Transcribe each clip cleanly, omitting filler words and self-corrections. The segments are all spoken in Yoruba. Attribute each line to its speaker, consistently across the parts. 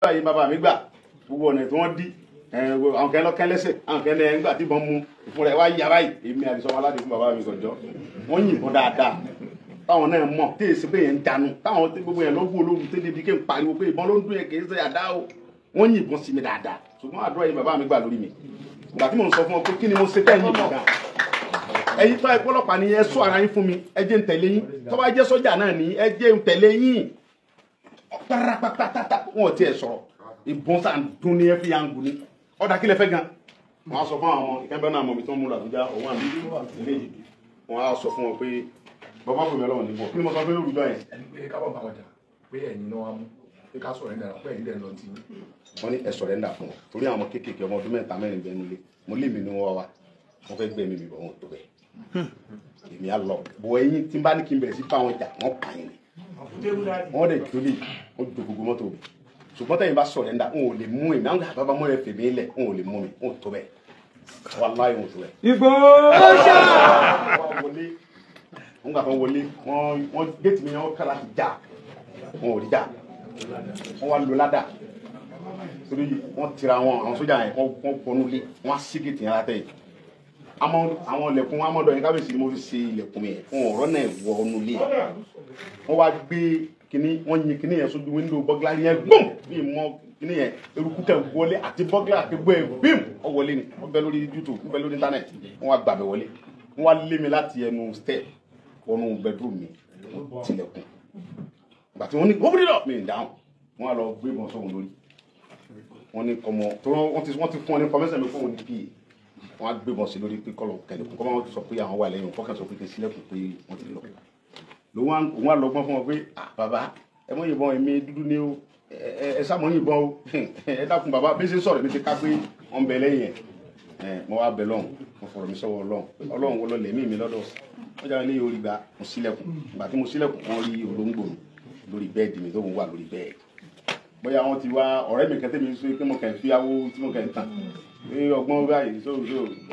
Speaker 1: báyìí bàbá mi gbà gbogbo ọ̀nà tí wọ́n dí àwọn kẹ́ lọ́kẹ́ lẹ́sẹ̀ àwọn kẹ́ lẹ́yìn nígbà tí ìbọn mu ìfún rẹ̀ wá yá báyìí èmi àdìsọ́wọ́ aládé fún bàbá mi sọ̀jọ́ wọ́n yìnbọn dáadáa táwọn náà mọ̀ tí èsì pé yẹn ń dànù táwọn tí gbogbo yẹn ló wú olóhùn tí débi kí n pariwo pé ìbọn ló ń dún yẹn kì í ṣe àdá o wọ́n yìnbọn sí mi dáadáa ṣùgbọ́n àdúrà yìí bàbá mi gbà lórí mi ìgbà tí mò ń sọ fún ọ pé kí ni mo ṣe tẹ́yìn ìbọn gan ẹ̀yin tó ọlọ́pàá ni ẹ sọ ara yín fún mi ẹ jẹ́ ń tẹ̀lé yín tó bá jẹ́ sọ́jà náà ni ẹ jẹ́ ń tẹ̀lé yín pátápátá wọn ò tiẹ̀ sọ̀rọ̀ ìbọn sáà dún ní ẹ fi yà ń gùn ní ọ̀dà kílẹ̀ fẹ́ gan wọn á sọ fún àwọn ìkẹ́bẹ́ náà mọ̀ mi tó ń mú làbújá òun àmì méjì wọn á sọ fún wọn pé bàbá fún mi ọlọ́run níbọ̀ kí ni mo sọ fún olùjọ yẹn.
Speaker 2: ẹni pé kábọ̀ bá wọn jà pé ẹ̀yin náà wá mú pé ká sọ̀rọ̀ ẹ̀dá pé ẹ̀yin dẹ̀ lọ ti ní.
Speaker 1: wọ́n ní ẹ sọ̀rẹ́ńdà fún wọn torí àwọn kéékèèké ọmọ ọdún mẹ́ta mẹ́rin bẹ́ẹ̀ nílé mo lé mi ní wọn wá wọn fẹ́ gbé mi mi bọ̀ wọn tó bẹ́ẹ̀ èmi á lọ bọ̀ ẹ̀yin tí n bá ní kí n bẹ̀rẹ̀ sí bá wọn jà wọ́n pa yín ni wọ́n dẹ̀ jólè wọ́n do gbogbo mọ́tò mi ṣùgbọ́n tẹ̀yin bá sọ̀rẹ́ńdà n ò lè mú èmi àwọn bàbá mọ́ ẹ fèmí lẹ̀ n ò lè mú mi n ò tó bẹ́ẹ̀ wàláyé n ò tó bẹ́ẹ̀.
Speaker 3: Ìgbò ṣá.
Speaker 1: wọ́n gbà kan wọlé wọ́n géètì mi yẹn wọ́n kàlá ti já wọn ò rí já wọ́n wá lo ládà torí wọ́n tira àwọn sójà yẹn wọ́n pọnú lé wọ́n á sí géètì yẹn látẹ̀yìn àwọn ilẹ̀kùn amọ̀dọ̀ yẹn kábíyèsí ni mo fi ṣe ilẹ̀kùn yẹn wọn ọ̀rọ̀ náà wọ ọnú lé wọ́n wá gbé kíní wọ́n yin kíní yẹn sójú wíńdò bọ́gílá yẹn gbọ́n bí mọ́ kíní yẹn eruku tẹ̀ wọlé àti bọ́gílá àti gbọ́ ẹ̀ bím ọ wọlé ni wọ́n bẹ lórí YouTube wọ́n bẹ lórí íńtánẹ́ẹ̀tì wọ́n wá gbàbẹ̀ wọlé wọ́n wá lé mi láti ẹnu step wọnú bedroom mi tilẹ̀kùn ìgbà tí wọ́n ní gbóbìrì lọ mi dáhùn wọ́n á lọ gbé ìbọn sọ́hun lórí wọ́n ní kọ́mọ tó wọ́n ti fún ọ ní kọ́mẹ́sẹ̀ mi fún òun ní pa wọ́n á gbé ìbọn sí lórí pé kọ́lọ̀ kẹlẹ̀kùn kọ́mọ wọn sọ pé àwọn wà lẹ́yìn kọ́kàn sọ pé kí n sílẹ̀kùn pé wọ́n ti lọ òun á lọ gbọ́n fún wọn pé bàbá ẹ mọ ìbọn èmi dúdú ní o ẹ sá mọ ìbọn o ẹ dákun bàbá bí ṣe sọ̀rọ̀ mi ti ká pé wọ́n bẹ lẹ́yìn ẹ̀ mo wá bẹ lọ́hùn mo fọ̀rọ̀ mi sọ́wọ́ ọlọ́hùn wọlọ lẹ́mí mi lọ́dọ̀ wọ́n jáde léyìn orí gba mo sílẹ̀kùn ìgbà tí mo sílẹ̀kùn wọ́n rí olóńgbò lórí bẹ́ẹ̀dì mi tó ń wà lórí bẹ́ẹ̀dì bóyá wọ́n ti wá ọ̀rẹ́ mi kẹ́tẹ́ mi sọ pé mo kàn fi awó tí mo kàn ń tàn pé ọgbọ́n báyìí so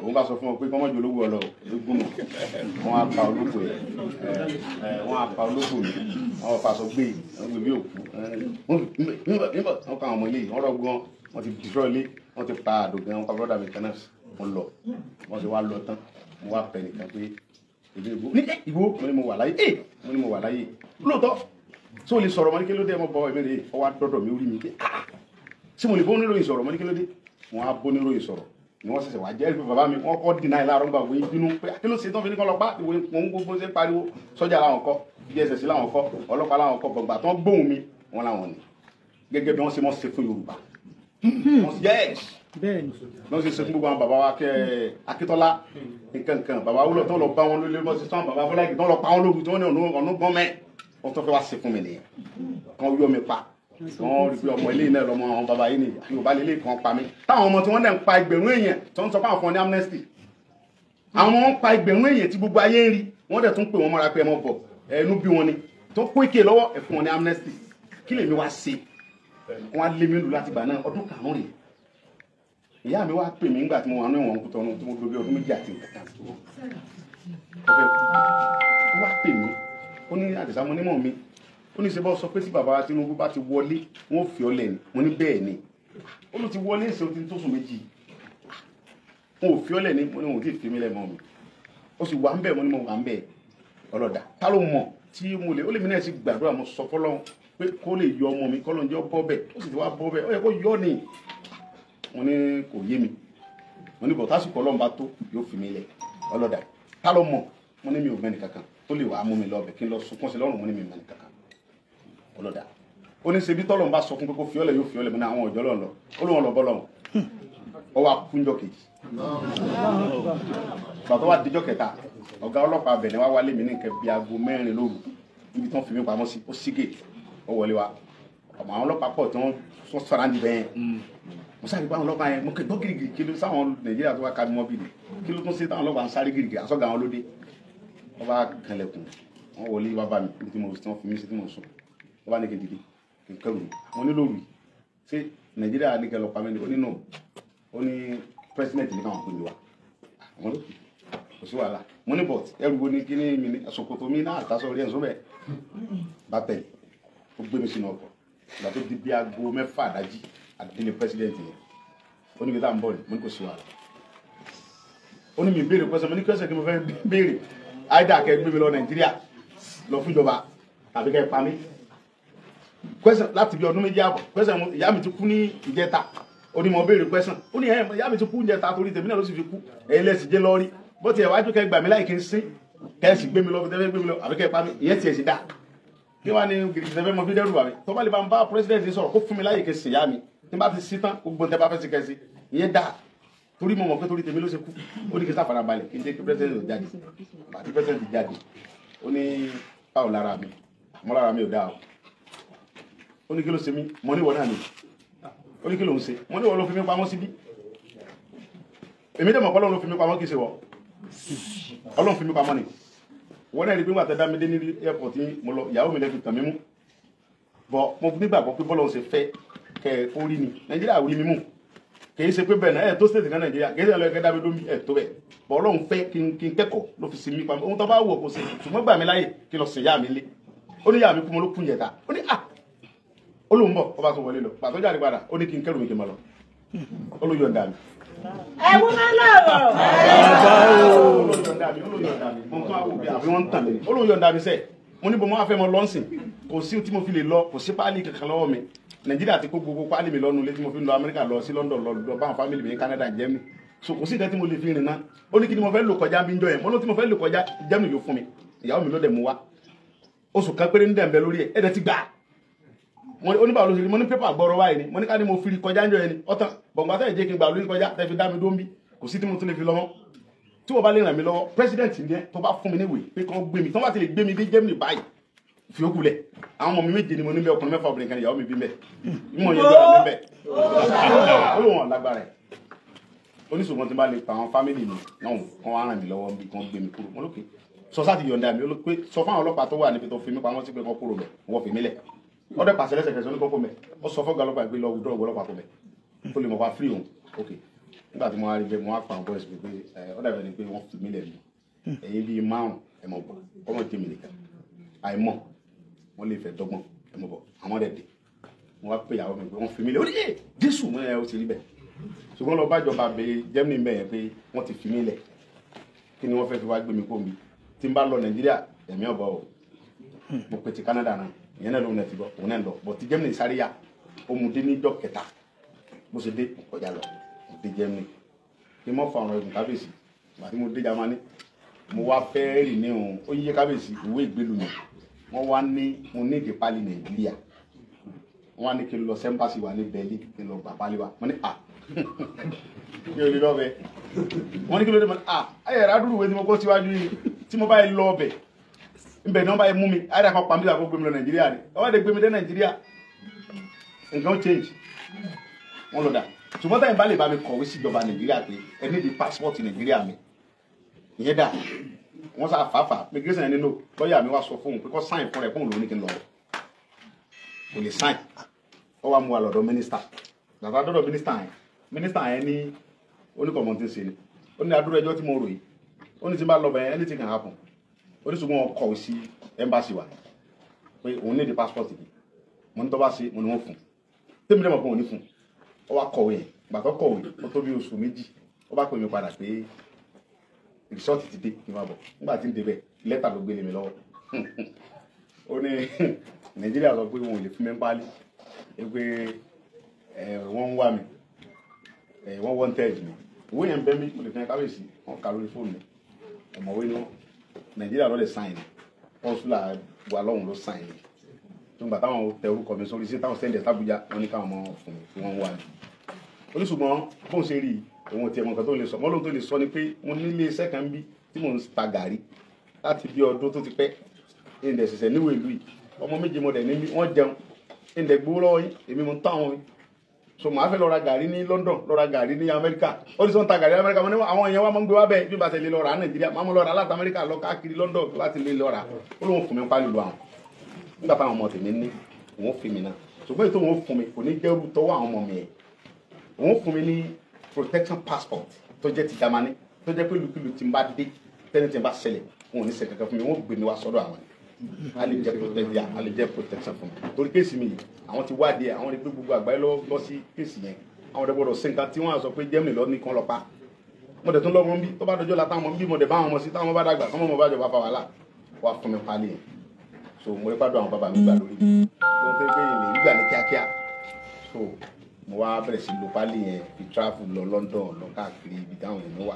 Speaker 1: òun bá sọ fún ọ pé kọ́mọ́jọ olówó ọlọ lógún mọ̀ wọ́n á pa olóko yẹn wọ́n á pa olóko mi wọ́n fa aṣọ gbé wọ́n gbé bí òkú wọ́n kà àwọn ọmọ ilé wọ́n rọgbọ́n wọ́n ti dìrọ̀ ilé wọ́n ti pa àdògán wọ́n pa brọ́dà mi kan náà wọ́n lọ wọ́n ti wá lọ tán mo wá pẹ́ nìkan pé èmi ìgbó mo ní mo wà láyé mo ní mo wà láyé lóòótọ́ tí o lè sọ̀rọ̀ mọ́ ní kí ló dé mo bọ́ ẹ̀mí rẹ̀ ọwọ́ dọ́dọ̀ mi orí mi pé tí mo lè bó oníròyìn sọ̀rọ̀ mọ́ ní kí ló dé wọ́n á bó oníròyìn sọ̀rọ̀ ni wọ́n ṣẹ̀ṣẹ̀ wá jẹ́ ẹ̀rí bàbá mi wọ́n kọ́ dínà ìlàrọ̀ gbà wọ́n bínú pé kí ló ṣe tán fi ní kọ́ lọ pa ìwé òun gbogbo ṣe ń pariwo sọ́jà láwọn kọ́ DSS láwọn kọ́ ọlọ́pàá láwọn kọ́ gbọ̀ngbà tán gbóhùn mi wọ́n láwọn ni gẹ́gẹ́ bí wọ́n ṣe mọ́ ṣe fún Yorùbá wọ́n ṣe fún gbogbo àwọn bàbá wa kẹ́ Akíntọ́lá nǹkan bàbá wúlọ̀ tán lọ bá wọn lólé wọ́n ṣe tán bàbá Fọlákì tán lọ pa wọn lóru tí wọ́n ní ọ̀nà gbọ́n mẹ́ wọ́n tó fẹ́ wá ṣe fún mi nìyẹn kan yọ mi pa wọ́n rí pé ọmọ ilé náà lọ́mọ àwọn bàbá yìí ni Yorùbá lélẹ̀ kan pa mí táwọn ọmọ tí wọ́n dẹ̀ ń pa ẹgbẹ̀rún èèyàn tí wọ́n sọ fún àwọn fún ọ ní amnesty àwọn ń pa ẹgbẹ̀rún èèyàn tí gbogbo ayé ń rí wọ́n dẹ̀ tún pè wọ́n mọ́ra pé ẹ mọ́ bọ̀ ẹnu bí wọn ni tó kó ike lọ́wọ́ ẹ fún wọn ní amnesty kí lèmi wá ṣe wọ́n á lé mi lù láti gbà náà ọdún karùn-ún rèé ìyá mi wá pè mí nígbà tí mo wà ní ìwọ̀n kútọ́ tí mo gbé ọdún méjì àti nǹkan kan ó wá pè mí ó ní Àdìsá mo nímọ̀ mi ó ní ṣe bọ́ sọ pé tí bàbá Tinubu bá ti wọlé wọ́n fi ọlẹ̀ ni mo ní bẹ́ẹ̀ ni ó ló ti wọlé ìṣe òtí tó sùn méjì wọn ò fi ọlẹ̀ ni mo ní wọn ò tí ì fi mí lẹ́mọ̀ mi ó sì wà ń bẹ̀ mo ní mo wà ń bẹ̀ ọlọ́dà ta ló mọ̀ tí mo lè ó lè mi náà sì gbàdúrà mo sọ fọlọ́run pé kó lè yọ ọmọ mi kọ́ ló ń jẹ́ bọ́ bẹ́ẹ̀ ó sì ti wá bọ́ bẹ́ẹ̀ ó yẹ kó yọ ni mo ní kò yé mi mo ní bọ̀ tásìkò Ọlọ́run bá tó yóò fi mí lẹ̀ ọlọ́dà ta ló mọ̀ mo ní mi ò mẹ́ni kankan tó lè wàá mú mi lọ bẹ̀ kí n lọ sunkún sí lọ́rùn mo ní mi ò mẹ́ni kankan ọlọ́dà ó ní ṣebí tọ́lọ́run bá sọ fún pé kó fi ọlẹ̀ yóò fi ọlẹ̀ mo ní àwọn ọ̀jọ́ lọ́n lọ ó lóun lọ bọ́ lọ́hùn ó wá kúnjọ́ kejì bàtọ́ wá díjọ́ kẹta ọ̀gá ọlọ́pàá abẹ̀ni wá wálé mi ní nǹkan bíi aago 4 lóru níbi tí wọ́n fi mí pamọ́ sí ó sígè ó wọlé wa ọmọ àwọn ọlọ́pàá pọ̀ tí wọ́n sọ̀rọ̀ àǹdí bẹ́ẹ̀ mo sáré bá àwọn ọlọ́pàá yẹn mo kẹ́ gbọ́ gírígírí kí ló sáwọn Nàìjíríà tó wá ká mi mọ́ bìrì kí ló tún sí táwọn ọlọ́pàá ń sáré gírígírí àsọ̀gà àwọn lóde wọ́n bá kanlẹ̀kùn wọ́n wọlé wá bá mi níbi tí mo fi mí sí tí mo sùn wọ́n bá ní kí n dìde kí n kẹrù mo ní lóru ṣé Nàìjíríà ní kẹ lọ pa mí ó ní nù ó ní president ní káwọn pè mí wá àwọn ló kò sí wàhálà mo ní bọ̀t ẹrù wo ni kí ni mi ní ṣòkòtò mi náà àtàṣọ orí ẹ̀ ń sọ bẹ́ẹ̀ bá tẹ̀lé ó gbé mi sínú ọkọ̀ ìgbà tó di bí aago 6 àdájí àdílé pẹ́sidẹ̀ntì yẹn ó ní kí tá à ń bọ̀ ní mo ní kò sí wàhálà ó ní mi béèrè pẹ́sẹ̀ mo ní kẹ́sẹ̀ kí mo fẹ́ béèrè àìdá kẹ́ gbé mi lọ Nàìjíríà lọ fún ìjọba tàbí kẹ́ pa mí pẹ́sẹ̀ láti bí ọdún méjì àbọ̀ pẹ́sẹ̀ ìyá mi ti kú ní ìjẹta ó ní mo béèrè pẹ́sẹ̀ ó ní ìyá mi ti kú ìjẹta torí tèmi náà ló sì fi kú ẹ̀yin lẹ́sìn jẹ́ lọ́rí bó ti ẹ̀ wájú kẹ́ gbà mí láì kí n sí kẹ́sì gbé mi lọ tẹ́fẹ́ gbé mi lọ àbí kẹ́ pa mí ìyẹn tiẹ̀ sì dá kí wàá ní gidi tẹ́fẹ́ mọ fi dẹ́rù bà mí tó bá lè bá ń bá pírẹsidẹ́ntì sọ̀rọ̀ kó fún mi láyè kí n sì yá mi tí n bá ti sí tán gbogbo tẹ́ bá fẹ́ sí kẹ́sì ìyẹn dá torí mo mọ̀ pé torí tèmi ló ṣe kú ó ní kí n sáfara balẹ̀ kí n jẹ́ kí pírẹsidẹ́ntì jáde àti pírẹsidẹ́ntì jáde ó ní báwo lára mi àmọ́ lára mi ò dáa ó ní kí ló ṣe mí mo ní wọ́n náà ni ó ní kí ló ń ṣe mo ní wọ́n ló fi mí pamọ́ síbí èmi dẹ̀ mọ̀ pé Ọlọ́run ló fi mí pamọ́ kì í ṣe wọ́ Ọlọ́run fi mí pamọ́ ni wọ́n náà rí pé wọ́n àtẹ̀dá mi dé ní airport mo lọ ìyàwó mi lẹ́fi tàn mí mú bọ́ mo nígbàgbọ́ pé bọ́lọ́run ṣe fẹ́ kẹ́ ó rí ni Nàìjíríà rí mi mú kì í ṣe pé bẹ́ẹ̀ náà ẹ̀ tó state kan Nàìjíríà kì í ṣe ọlọ́ọ̀kẹ́ dábí lómi ẹ̀ tó bẹ̀ bọ́ Ọlọ́run fẹ́ kí n kẹ́kọ̀ọ́ ló fi sinmi pamọ́ ohun tó bá wù ọ́ kó ṣe ṣùgbọ́n gbà mí láyè kí lọ sìn yá mi lé ó ní yá mi kú mo ló kú yẹta ó ní ó lóun bọ̀ ọba tó wọlé lọ pàtó jáde padà ó ní kí n kẹ́rù mi kí n máa lọ ó ló yọ̀ǹda mi.
Speaker 3: ẹ̀wọ̀n náà lọ́rọ̀.
Speaker 1: ó ló yọ̀ǹda mi mo tún àwọn òbí àbí wọ́n ń tàn mí ó ló yọ̀ǹda mi sẹ́ mo ní bọ́ mo wá fẹ́ mọ lọ́nsìn kò sí tí mo fi lè lọ kò sí páálí kankan lọ́wọ́ mi Nàìjíríà ti kó gbogbo páálí mi lọ́nu ilé tí mo fi ń lọ Amẹ́ríkà lọ sí London lọ bá àwọn fámìlì mi ní Canada Germany so kò sí ìdẹ́ tí mo lè fi rìn náà ó ní kí ni mo fẹ́ lò kọjá bí ń jọ yẹn mo ló tí mo fẹ́ lò kọjá Germany ló fún mi ìyàwó mi ló dẹ̀ mú wá oṣù kan péré ní dẹ̀ ń bẹ lórí ẹ̀ ẹ̀dẹ̀ ti gbà oníbàá olóṣèlú mo ní pépà gbọ́rọ̀ báyìí ni mo ní ká ní mo fi kọjá ń jọ ẹni ọ̀tàn bọ̀ǹgbà tẹ́ ìjẹ́ kí n gbà lórí kọjá tẹ́ fi dá mi dó ń bí kò sí tí mo tún lè fi lọ́wọ́ tí wọ́n bá lè ràn mí lọ́wọ́ president ní tó bá fún mi níwèé pé kán gbé mi tó bá ti lè gbé mi dé Germany báyìí fi ó kulẹ̀ àwọn ọmọ mi méje ni mo ní bẹ ọkùnrin 6 obìnrin kan ìyàwó mi bí mbẹ mo yẹ jọ mi bẹ ó lò wọn lágbára ẹ oníṣòwò tí bá lè pa àwọn fámìlì mi náà wọn wá ràn mí lọ́wọ́ bí kán gbé mi kúrò mo lókè sọ sáà ti yọ̀ǹda mi ó ló pé sọ fáwọn ọlọ́pàá tó wà níbi tó fi mí pamọ́ sí pé kán kúrò bẹ̀ wọ́n fi mí lẹ̀ ọdẹ pàṣẹ lẹ́sẹ̀kẹsẹ̀ ní kókó mẹ ó sọ fọgà ọlọ́pàá gbé lọ wùdọ ọlọ́pàá kó mẹ tó lè mọ wá free òun ok nígbà tí mo wá rí bẹ mo wá pa àwọn boys pé ọdẹ bẹ ni pé wọn fi mí lẹ mi ẹ̀yin bíi 5 ẹ mọ bọ ọmọ jẹ mi nìkan àìmọ wọn lè fẹ́ dọ́gbọ́n ẹ mọ bọ àwọn dẹ dé mo wá pé ìyàwó mi pé wọn fi mí lẹ ó ní Jésù mo ẹ ó ti rí bẹ ṣùgbọ́n lọ bájọba bẹ Germany bẹ yẹn pé wọn ti fi mí lẹ kí ni wọn fẹ́ fi wá gbé mi kó mi tí n bá lọ Nàìjíríà ẹ̀mí ọ̀bọ o mo pe ti Canada náà ìyẹn náà ló ń lẹ́tí bọ́ òun náà lọ bọ́ ti Germany sáré yá ọmọdé níjọ́ kẹta bó ṣe dé kọjá lọ mo dé Germany kí n mọ́ fa ọ̀rọ̀ ẹ̀gùn kábíyèsí àti mo dé Germany mo wá fẹ́ rì ní òun ó yíyé kábíyèsí ìwé ìgbélu mi wọ́n wá ní mo ní èdè pálí Nàìjíríà wọ́n wá ní kí n lọ sẹ́ńpàsì wà ní Berlin kí n lọ gbà pálí wa mo ní mi ò lè lọ bẹ wọ́n ní kí ló dé mo ní ayẹ̀rẹ̀ adúrúwé tí mo kó síwájú yìí tí mo bá yẹ lọ bẹ̀ nbẹ ní wọn bá yẹ mú mi ayé àkọ́ pàmílà kó gbé mi lọ Nàìjíríà ni ọwọ́ de gbé mi dé Nàìjíríà nǹkan change wọn lọ dà ṣùgbọ́n táyìn bá lè bá mi kọ̀wé sí ìjọba Nàìjíríà pé ẹ ní di passport Nàìjíríà mi ìyẹn dà wọ́n sá fàáfà migration ẹni nínú lọ́ọ̀yà mi wá sọ fún un pé kó sign fún rẹ̀ fún òun ló ní kí n lọ kò lè sign ọ wá mú wa lọ́dọ̀ mínísítà gbàgbà dọ́dọ̀ mínísítà yẹn ní oníkọ̀mọ́ tí ń ṣe ni ó ní adúrú ẹjọ́ tí mo rò yìí ó ní tí bá lọ bẹ̀yẹn anything can happen oníṣùgbọ́n kọ̀wé sí embassy wa pé òun ní di passport yìí mo ní tó bá ṣe mo ní wọ́n fún tèmi dẹ̀ mọ̀ pé òun ní fún ọ wá kọ̀wé yẹn ìgbà tó kọ̀wé ó tó bí oṣù 2 ó bá pè mí padà pé rìsọ́ọ̀tì ti dé kí n máa bọ̀ nígbà tí ń débẹ̀ lẹ́tà ló gbélé mi lọ́wọ́ ó ní Nàìjíríà sọ pé wọn ò lè fún mi ń pálí pé wọ́n ń wá mi wọ́n wanted mi ìwé yẹn bẹ́ mi mo lè fi kábíyèsí wọn kà lórí fóònù mi ọ̀mọ̀wé ni wọ́n Nàìjíríà ló lè sáìn kọ́nsúlà wà lọ́hùn ló sáìn tó ń gbà táwọn tẹ orúkọ mi sórí sí táwọn sẹ́ndẹ̀ sábújá wọn ní káwọn ọmọ fún mi tí wọ́n ń wá mi oníṣùgbọ́n bóun ṣe rí òun tiẹ̀ mọ̀ nǹkan tó lè sọ mọ́lóhun tó lè sọ ni pé mo ní ilé iṣẹ́ kan bí tí mò ń ta gàrí láti bí ọdún tó ti pẹ́ ìndẹ̀ ṣẹ̀ṣẹ̀ níwèé ìlú yìí ọmọ méje mo dẹ̀ ní wọ́n jẹun ìndẹ̀ gbowó lọ́wọ́ yín èmi mo ń tán àwọn yín so màá fẹ́ lọ ra gàrí ní London lọ ra gàrí ní Amẹ́ríkà ó ní sọ ń ta gàrí ní Amẹ́ríkà mo ní àwọn èèyàn wa máa ń gbé wá bẹ́ẹ̀ bí bá ti lè lọ rà Nàìjíríà máa mú lọ rà láti Amẹ́ríkà lọ káàkiri London bí bá ti lè lọ rà ó lóun fún mi pálí lu àwọn nígbà táwọn ọmọ tèmi ní òun fi mi náà ṣùgbọ́n ètò òun fún mi kò ní jẹ́rú tọwọ́ àwọn ọmọ mi yẹn òun fún mi ní protection passport tó jẹ́ ti Germany tó jẹ́ pé lùkìlù tí n bá dé tẹ́ni tí n bá ṣẹlẹ̀ òun ò ní ṣe kankan fún mi wọ́n gbé mi wá sọ́dọ̀ àwọn a lè jẹ́ protection fún mi torí kéèsì mi àwọn ti wádìí àwọn ní pé gbogbo àgbáyé lọ sí kéèsì yẹn àwọn ọ̀dẹ́ gbọ́dọ̀ sí nǹkan tí wọ́n á sọ pé Germany lọ ní kan lọ pa mo dẹ̀ tún lọ́mọ bí tó bá dọjọ́ la táwọn bí mo dẹ̀ bá àwọn ọmọ sí táwọn bá dàgbà kọ́mọ́ mo bá jọba fa wàhálà wà fún mi pálí yẹn so mo rí pàdé àwọn bàbá mi gbà lórí tó ń tẹ́ pé ilé ìgbà ní kíákíá so mo wá bẹ̀rẹ̀ sí lo pálí yẹn fi travel lọ London lọ káàkiri ibi táwọn èèyàn wà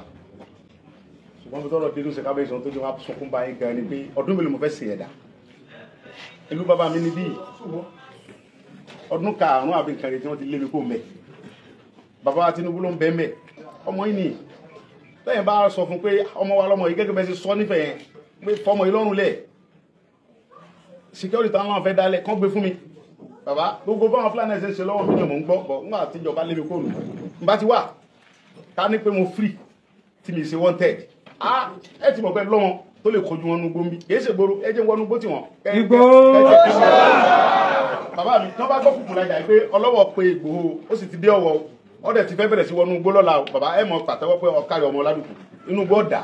Speaker 1: ṣùgbọ́n mi tọ́rọ dé ló ṣe kábíyèsí tó jẹ́ wá sunkún báyìí gan ni pé ọdún mélòó mo fẹ́ ṣe ẹ̀dá ìlú bàbá mi níbí ọdún karùn-ún àbí nǹkan rẹ̀ tí wọ́n ti lé mi kó mẹ́ bàbá wa Tinubu ló ń bẹ́ mẹ́ ọmọ yìí ni lẹ́yìn bá sọ fún pé ọmọ wa lọ́mọ yìí gẹ́gẹ́ bẹ́ẹ̀ ṣe sọ nífẹ̀ẹ́ yẹn pé fọmọ yìí lọ́rùn lẹ̀ security táwọn fẹ́ dálẹ̀ kán gbé fún mi bàbá gbogbo báwọn Fúlàní ẹ̀sẹ̀ ń ṣe lọ́wọ́ mi ni mò ń gbọ́ bọ̀ nígbà tíjọba lé mi kó nù n bá ti wà ká ní pé mo free tí mi ṣe wanted ẹ ti mọ̀ pé lọ́wọ́n tó lè kojú wọn nugbó mi kìí ṣe gbòòrò ẹ jẹ́ wọnú gbó tí wọ́n. Igbó bàbá mi tí wọ́n bá gbọ́ kùkù lajà pé ọlọ́wọ́ pé Ìgbòho ó sì ti dé ọwọ́ ọ dẹ̀ ti fẹ́ bẹ̀rẹ̀ sí wọnú gbó lọ́la bàbá ẹ mọ̀ pàtẹ́wọ́ pé ọ̀kárí ọmọ Ládùkù inú gbó dà.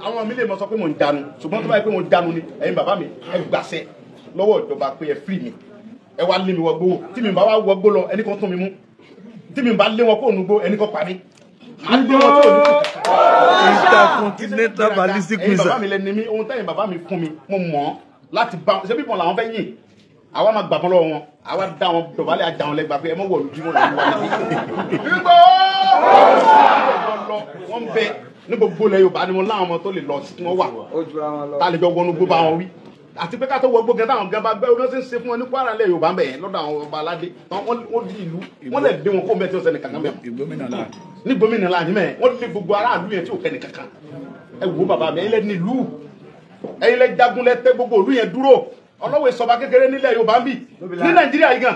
Speaker 1: àwọn mi lè mọ sọ pé mo ń dànù ṣùgbọ́n tó bá yẹ pé mo ń dànù ni ẹ̀yin bàbá mi ẹ gbàṣẹ lọ́wọ́ ìjọba pé ẹ free mi ẹ wá lé mi wọgbó tí mi bá wá wọgbó lọ ẹnì kan tún mi mú tí mi bá lé wọn kó ònúgbó ẹnì kan pa mí.
Speaker 4: Intercontinental ballistic missile.
Speaker 1: ẹ̀yin bàbá mi lẹni mi ohun tẹ́yin bàbá mi fún mi mo mọ̀ láti bá ṣe bí wọn làwọn fẹ́ yìn àwa máa gbà fún lọ́wọ́ wọn àwa dá wọn dọ̀bálẹ̀ àjà wọn lẹ́gbàá pé ẹ mọ̀ wọ̀ lójú wọn làwọn wà níbí. gbígbó wọn bẹ ní gbogbo ilẹ̀ Yorùbá ni mo láwọn ọmọ tó lè lọ sí wọn wà tá a lè jọ wọnú gbó bá wọn wí àti pé ká tó wọgbó gẹ́gẹ́ táwọn gẹ́gẹ́ bá gbẹ́ ọdún sí ń ṣe fún wọn ní Kwara lẹ̀ Yorùbá ń bẹ̀ yẹn lọ́dọ̀ àwọn ọba aládé wọ́n di ìlú wọ́n lè dé wọn kó mẹ́tí ọ̀sẹ̀ nìkan mẹ́wọ̀n ní gómìnà láàrin mẹ́ wọ́n lé gbogbo aráàlú yẹn tí ò kẹ́ nìkankan ẹ wo bàbá mi ẹ̀yin lẹ ní ìlú ẹ̀yin lẹ jagun lẹ tẹ gbogbo ìlú yẹn dúró ọlọ́wọ́ ìsọba kékeré nílẹ̀ Yorùbá ń bì ní Nàìjíríà yìí gan.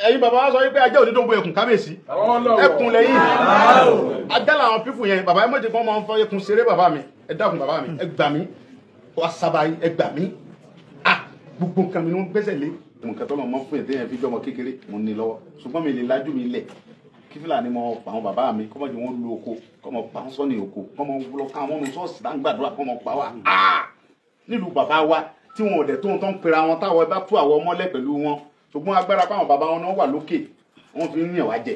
Speaker 1: ẹ̀yin bàbá wa sọ wípé ajá òní tó ń bo ẹkùn kábíyèsí ẹkùn lẹ́yìn ajá làwọn pífù yẹn bàbá ẹ mọ̀jẹ̀ kan máa ń fọ ẹkùn ṣeré bàbá mi ẹ dákun bàbá mi ẹ gbà mí wá sábà ẹ gbà mí gbogbo nǹkan mi ni wọ́n gbẹ́sẹ̀ lé nǹkan tó lọ mọ́ fún ẹ̀dẹ́yẹn fi jọmọ kékeré mo ní lọ́wọ́ ṣùgbọ́n mi lè lajú mi lẹ̀ kí Fúlàní mọ pa àwọn bàbá mi kọ́ mọ́ jẹ́ wọ́n lu oko kọ́ mọ́ pa wọ́n sọ́ni oko kọ́ mọ́ lọ ká àwọn ọmọ sọ́ọ̀sì tá ń gbàdúrà kọ́ mọ́ pa wá nílùú bàbá wa tí wọn ò dẹ̀ tó ń tán pera wọn táwọn ẹ bá tú àwọn ọmọlẹ̀ pẹ̀lú wọn ṣùgbọ́n agbára páwọn bàbá wọn náà wà lókè wọ́n fi ń yàn wá jẹ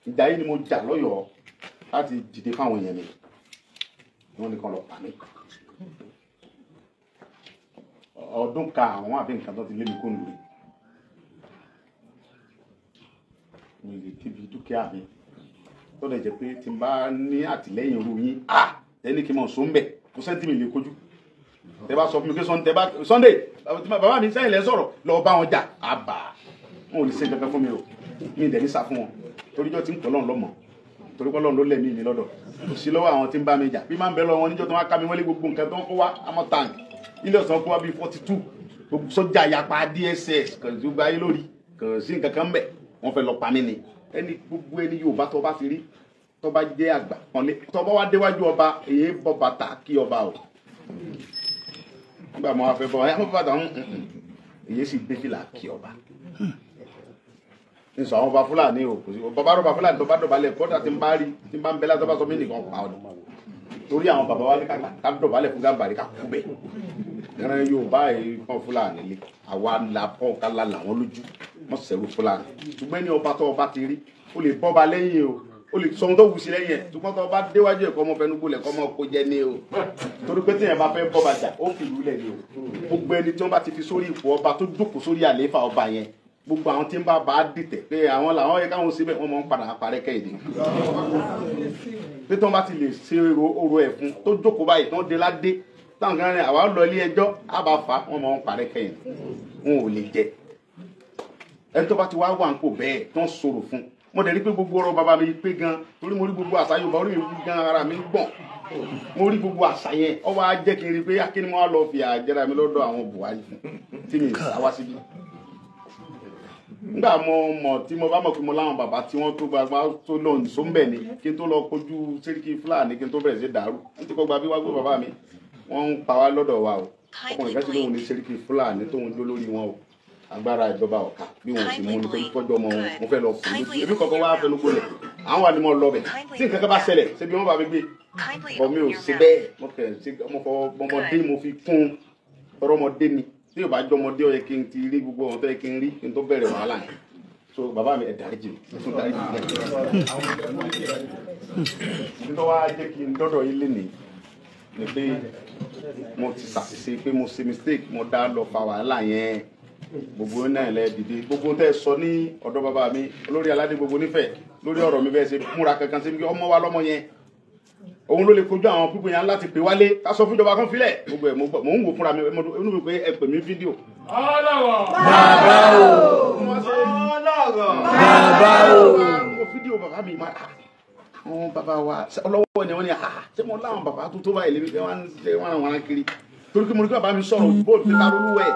Speaker 1: ìjà yìí ni mo jà lọ́yọ̀ọ́ láti dìde fáwọn èèyàn mi wọ́n ní kan lọ pa mí ọdún karùn-ún àbí nǹkan tó ti lé mi kó lórí mi lè débi dúkìá mi tó lè jẹ́ pé tí n bá ní àtìlẹ́yìn irú yín ẹni kí n mọ̀ sóńbẹ̀ kó sẹ́ńtì mi lè kojú tẹ bá sọ fún mi pé Sunday bàbá mi sẹ́yìn lẹ́ sọ̀rọ̀ lọ bá wọn jà àbà wọn ò lè ṣe kankan fún mi o mi dẹ̀ ní sá fún wọn toríjọ́ tí ń pọ̀ lọ́n lọ́mọ torí pé Ọlọ́run ló lẹ̀ mí mi lọ́dọ̀ kò sí lọ́wọ́ àwọn tí ń bá mi jà bí máa ń bẹ lọ́wọ́ wọn níjọ́ tó wá ká mi wọlé gbogbo nǹkan tó ń kó wá àmọ́ tank ilé ọ̀sán kó wá bíi 42 gbogbo sọ́jà yapa DSS kò sí gbáyé lórí kò sí nǹkan kan bẹ̀ wọ́n fẹ́ lọ pa mí ni ẹni gbogbo ẹni Yorùbá tó bá ti rí tó bá jẹ́ àgbà pọ́nlé tó bá wá déwájú ọba èyí bọ́ bàtà kí ọba o nígbà mọ́ afẹ́ bọ́ ọmọ bàtà èyí sì gbé fìlà kí ọba nsọ àwọn ọba Fúlàní o kò sí bàbá rọba Fúlàní tó bá dọ̀bálẹ̀ kọ́dà tí ń bá rí tí ń bá ń bẹ́lá tó bá sọ mí nìkan pa ọ́ torí àwọn bàbá wa ní ká dọ̀bálẹ̀ fún Gàmbàrí ká kú bẹ́ẹ̀ ẹran Yorùbá yìí kan Fúlàní lé àwa la pọ́n ká la làwọn lójú wọ́n sẹ̀rù Fúlàní ṣùgbọ́n ní ọba tó ọba ti rí ó lè bọ́ba lẹ́yìn o lè sọ ohun tó wù sí lẹ́yìn ẹ̀ ṣùgbọ́n tó ọba déwájú ẹ̀kọ́ ọmọ fẹnu gbolẹ̀ kọ́ ọmọ kó jẹ ní o torí pé tí yẹn bá fẹ́ bọ́ba jà ó fi ìlú lẹ̀ ní o gbogbo ẹni tí wọ́n bá ti fi sórí ipò ọba tó jókòó sórí àlééfà ọba yẹn gbogbo àwọn tí ń bá bá dìtẹ̀ pé àwọn làwọn yẹ káwọn síbẹ̀ wọ́n máa ń padà parẹ́ kẹ́yìn ni pé tí wọ́n bá ti lè ṣe orò ẹ̀ fún tó jókòó báyìí tó ń de ládé táwọn kan rìn àwa lọ ilé ẹjọ́ á bá fa wọ́n máa ń parẹ́ kẹ́yìn wọn ò lè jẹ ẹni tó bá ti wá wà ń pò bẹ́ẹ̀ tó ń sọ̀rọ̀ fún mo dẹ̀ rí pé gbogbo ọ̀rọ̀ bàbá mi pé gan torí mo rí gbogbo àṣà Yorùbá orí mi gan ara mi gbọ̀n mo rí gbogbo àṣà yẹn ọ wá jẹ́ kí n rí pé akíní mo wá lọ fi àjẹrà mi lọ́dọ̀ àwọn Buhari fún tí mi sáwá síbi nígbà mo mọ̀ tí mo bá mọ̀ pé mo láwọn bàbá tí wọ́n tó gbàgbá tó lọ nìṣó ń bẹ̀ ni kí n tó lọ kojú Sẹ́ríkì Fúlàní kí n tó bẹ̀rẹ̀ sí dàrú ní ti kọ́ gba bí wá gbé bàbá mi wọ́n ń pa wá lọ́dọ̀ wa o ọkùnrin kan sí lóhun ní Sẹ́ríkì Fúlàní tóun jó lórí wọn o agbára ìjọba ọ̀ka bí wọn sì mú ní torí tọ́jú ọmọ wọn mo fẹ́ lọ fún un ebi kankan wá fẹnu gbọ́lẹ̀ àwọn wà ní mo lọ bẹ̀ tí nǹkan kan bá ṣẹlẹ̀ ṣé bí wọ́n bá mi gbé ọ mi ò ṣe bẹ́ẹ̀ mo kẹ̀ ṣe ọmọdé mo fi kún ọmọdé ni tí yóò bá jọ ọmọdé ó yẹ kí n ti rí gbogbo ọ̀hún tó yẹ kí n rí kí n tó bẹ̀rẹ̀ wàhálà yẹn so bàbá mi ẹ̀ dáríjì mi tún dáríjì mi nítorí wàá jẹ́ kí n dọ́dọ̀ ilé ni pé mo ti ṣàṣìṣe pé mo ṣe mistake mo dá lọ fa wàhálà yẹn gbogbo náà lẹ dìde gbogbo tẹ́ sọ ní ọ̀dọ̀ bàbá mi olórí aládé gbogbo nífẹ̀ẹ́ lórí ọ̀rọ̀ mi bẹ́ẹ̀ ṣe múra kankan sí mi ọmọ wa lọ́mọ yẹn òun ló lè kojú àwọn pípọ̀ yẹn láti pè wálé ká sọ fún ìjọba kan filẹ̀ gbogbo ẹ̀ mò ń wò fúnra mi inú mi pé ẹ pè mí fídíò.
Speaker 4: ọlọ́rọ̀ bàbá o bàbá o
Speaker 1: fídíò bàbá mi máa àwọn bàbá wa ọlọ́wọ́ ni wọ́n ní ṣé mo láwọn bàbá tó báyìí lè fi wọ́n àwọn kiri torí pé mo ní kí bàbá mi sọ̀rọ̀ bóòlù pé ká lólú ẹ̀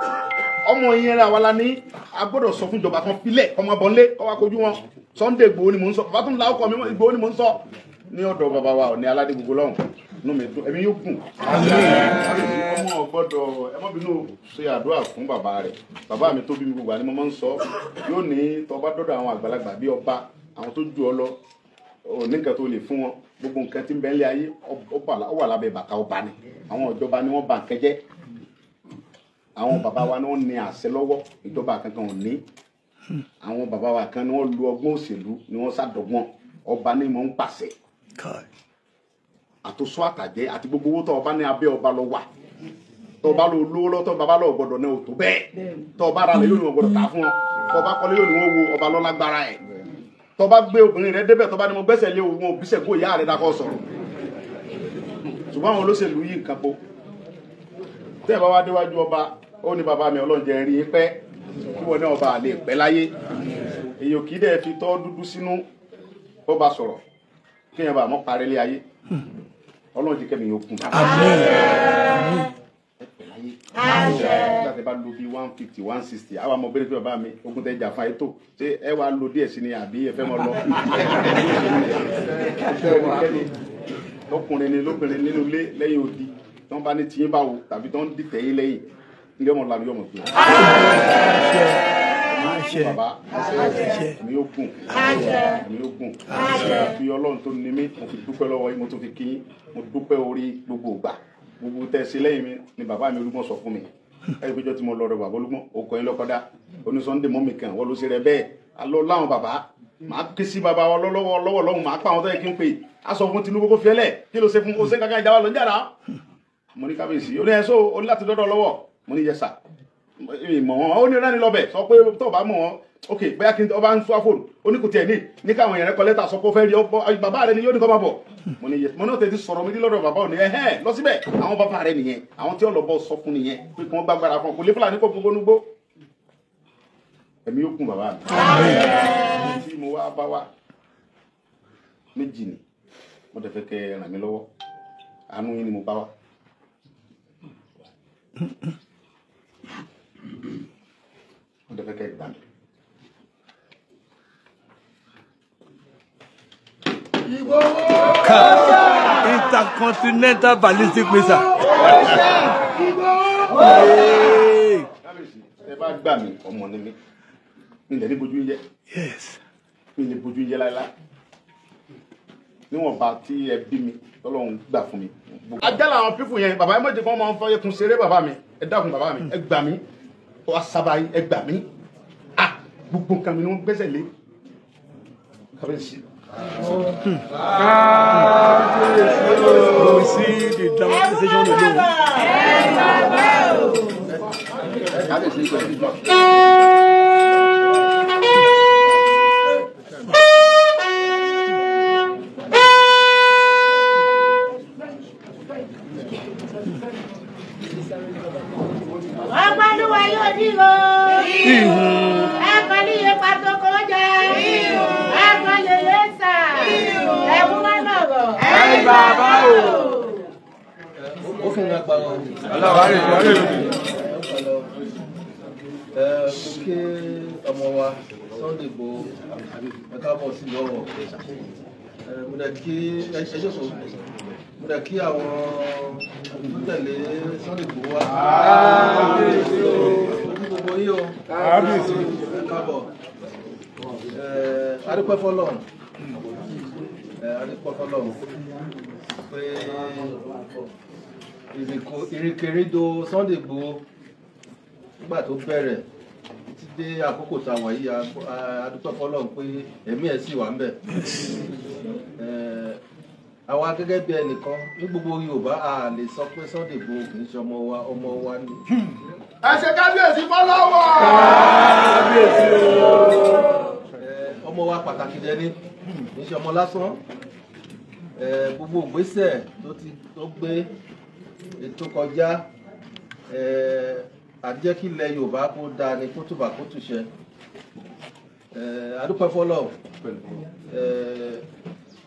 Speaker 1: ọmọ yẹn ra wa la ní a gbọ́dọ̀ sọ fún ìjọba kan filẹ̀ ọmọ bọ̀nlé kọ́ wa kojú wọn Sunday Igboho ni mò ń sọ bàbá tó ń la ọkọ mi Igboho ni mò ń sọ ní ọ̀dọ̀ bàbá wa ní aládé gbogbo lọ́hùn inú mi dùn ẹ̀mí yóò gùn ọmọ gbọ́dọ̀ ẹ má bínú ṣe àdúrà fún bàbá rẹ̀ bàbá mi tó bí mi gbogbo àní mo máa ń sọ yóò ní tó bá dọ́dọ̀ àwọn àgbàlagbà bí ọba àwọn tó ju ọ lọ ní nǹkan tó lè fún wọn gbogbo nǹkan tí ń bẹ ń lé ayé ó wà lábẹ́ bàtà ọba ni àwọn ìjọba ni wọ́n bà nǹkan jẹ́ àwọn bàbá wa ni wọ́n ní àṣẹ lọ́wọ́ ìjọba kankan ò ní àwọn bàbá wa kan ni wọ́n lu ọgbọ́n òṣèlú ni wọ́n ṣàdọ̀gbọ́n ọba ni mò ń pàṣẹ àtòsọ àtàjẹ àti gbogbo owó tó ọba ní abẹ́ ọba lọ wà tó ọba lọ lówó lọ́tọ̀ bàbá lọ gbọ́dọ̀ náà ò tó bẹ́ẹ̀ tó ọba ara rẹ yóò ní wọn gbọ́dọ̀ tà fún ọ tó ọba kọ́lé yóò ní wọn wo ọba lọ lágbára ẹ̀ tó bá gbé obìnrin rẹ débẹ̀ tó bá ní mo gbẹ́sẹ̀ lé òun òbíṣẹ̀ kó ìyá rẹ̀ dákọ̀ sọ̀rọ̀ ṣùgbọ́n àwọn olóṣèlú yìí nǹkan po tẹ́ ẹ̀ bá wá déwájú ọba ó ní bàbá mi ọlọ́njẹ rí i pẹ́ kí wọ́n ní ọba lè pẹ́ láyé èyàn kì í dẹ̀ fi tọ́ dúdú sínú ó bá sọ̀rọ̀ kí yẹn bá mọ́ parẹ́ lé ayé ọlọ́njẹ kẹ́mi yóò kún láti bá lo bí 150 160 àwọn ọmọ bẹ́rẹ̀ tí bàbá mi ogun tẹ́ jà fún ayé tó ṣé ẹ wá lo díẹ̀ sí ni àbí ẹ fẹ́ mọ́ lọ lọkùnrin ni lóbìnrin nínú ilé lẹ́yìn odi tí wọ́n bá ní tiyín báwo tàbí tí wọ́n dìtẹ̀ yín lẹ́yìn ilé ọmọ làbí ọmọ pé bàbá mi yóò gùn fi ọlọ́run tó ní mí mo fi dúpẹ́ lọ́wọ́ yín mo tún fi kí yín mo dúpẹ́ orí gbogbo ìgbà gbogbo tẹ̀sí lẹ́yìn mi ni bàbá mi Olúgbọ́n sọ fún mi ẹ̀rí péjọ tí mo lọ rẹ bàbá Olúgbọ́n okò yín lọ́kọ́dá oní Sunday mọ́mì kan wọ́n ló ṣe rẹ bẹ́ẹ̀ alọ́ láwọn bàbá màá ké sí bàbá wa lọ́wọ́ lọ́hùn màá pa àwọn tó yẹ kí n pè á sọ fún Tinubu kó fiẹ́lẹ̀ kí ló ṣe fún oṣù kankan ìjà wa lọ ń jàrá mo ní kábíyèsí ó ní ẹ̀ sọ ó ní láti dọ́dọ̀ lọ́wọ́ mo ní yẹsà ìmọ̀ wọn ó ní rẹ́ni lọ́bẹ̀ sọ pé tó bá mọ̀ wọn ok bóyá kí n ọba ń sọ fóònù ó ní kò tiẹ̀ ní káwọn èèyàn rẹ kọ lẹ́tà sọ pé ó fẹ́ rí bàbá rẹ ni yóò ní kọ́ máa bọ̀ mo ní yẹ mo náà tẹ̀sí sọ̀rọ̀ mi lọ́dọ̀ bàbá òní ẹ̀hẹ́n lọ síbẹ̀ àwọn bàbá rẹ nìyẹn àwọn tí ọlọ́bọ̀ sọ fún nìyẹn pé kí wọ́n gbàgbára fún ọ kò lè fúlàní kó gbogbo nugbó ẹ̀mí yóò kún bàbá mi tí mo wá bá wá méjì ni mo tẹ̀ fẹ́ kẹ́ ràn mí lọ́wọ́ àánú yín ni mo bá wá mo tẹ̀ fẹ́ kẹ́ gbà mí.
Speaker 4: Intercontinental ballistic missile.
Speaker 1: Ẹ bá gbà mí ọmọ ni mi nílẹ̀ ní bojú yẹ mi lè bojú yẹ láíláí níwọ̀n bá tí ẹ bí mi tọ́lọ́run gbà fún mi. Ajá làwọn pífù yẹn bàbá ẹ mọ̀jẹ̀ kan máa ń fọ́ ẹkùn ṣeré bàbá mi ẹ dákun bàbá mi ẹ gbà mí wá sábà ẹ gbà mí gbogbo nǹkan mi ni wọ́n gbẹ́sẹ̀ lé kábíyèsí.
Speaker 4: We see the dramatization alone.
Speaker 3: Ọgbàlúwa yóò dìbò. Ẹ̀kọ́ ní iye pàtó kò jẹ́. Ẹ̀kọ́ lè yé sà. Ẹ̀wù máa nà bọ̀.
Speaker 4: Ẹ bàbá o.
Speaker 5: Ó fún mi apá wọn.
Speaker 4: Aláwárí ìwárí ìlú.
Speaker 5: Mo kí ọmọ wa Sunday Igboho ẹ káàbọ̀ sí lọ́wọ́. Mo dẹ̀ kí ẹjọ́ sọ. Mo dẹ̀ kí àwọn olùtẹ̀lé Sunday Igboho wa. Gbogbo yín o.
Speaker 4: Kábíyèsí.
Speaker 5: Ẹ káàbọ̀. Adúpẹ́ fọ́lọ́run. Adúpẹ́ fọ́lọ́run. Pé ìrìnkèrindò Sunday Igboho nígbà tó bẹ̀rẹ̀ títí dé àkókò tá a wà yìí adúpẹ́ fọ́lọ́run pé ẹ̀mí ẹ̀ sì wà ń bẹ̀. Àwa gẹ́gẹ́ bí ẹnìkan ní gbogbo Yorùbá a lè sọ pé Sunday Igboho kì í ṣe ọmọ wa ni.
Speaker 2: Ẹ ṣe kábíyèsí fọ́lọ́wọ́.
Speaker 4: Kábíyèsí o.
Speaker 5: Ọmọ wa pàtàkì jẹ ní kì í ṣe ọmọ lásán. Gbogbo ìgbésẹ̀ tó gbé ètò kọjá àjẹ́ kí ilẹ̀ Yorùbá kó dáa ní kó túbà kó túṣẹ. Adúpẹ́ fọ́lọ́run.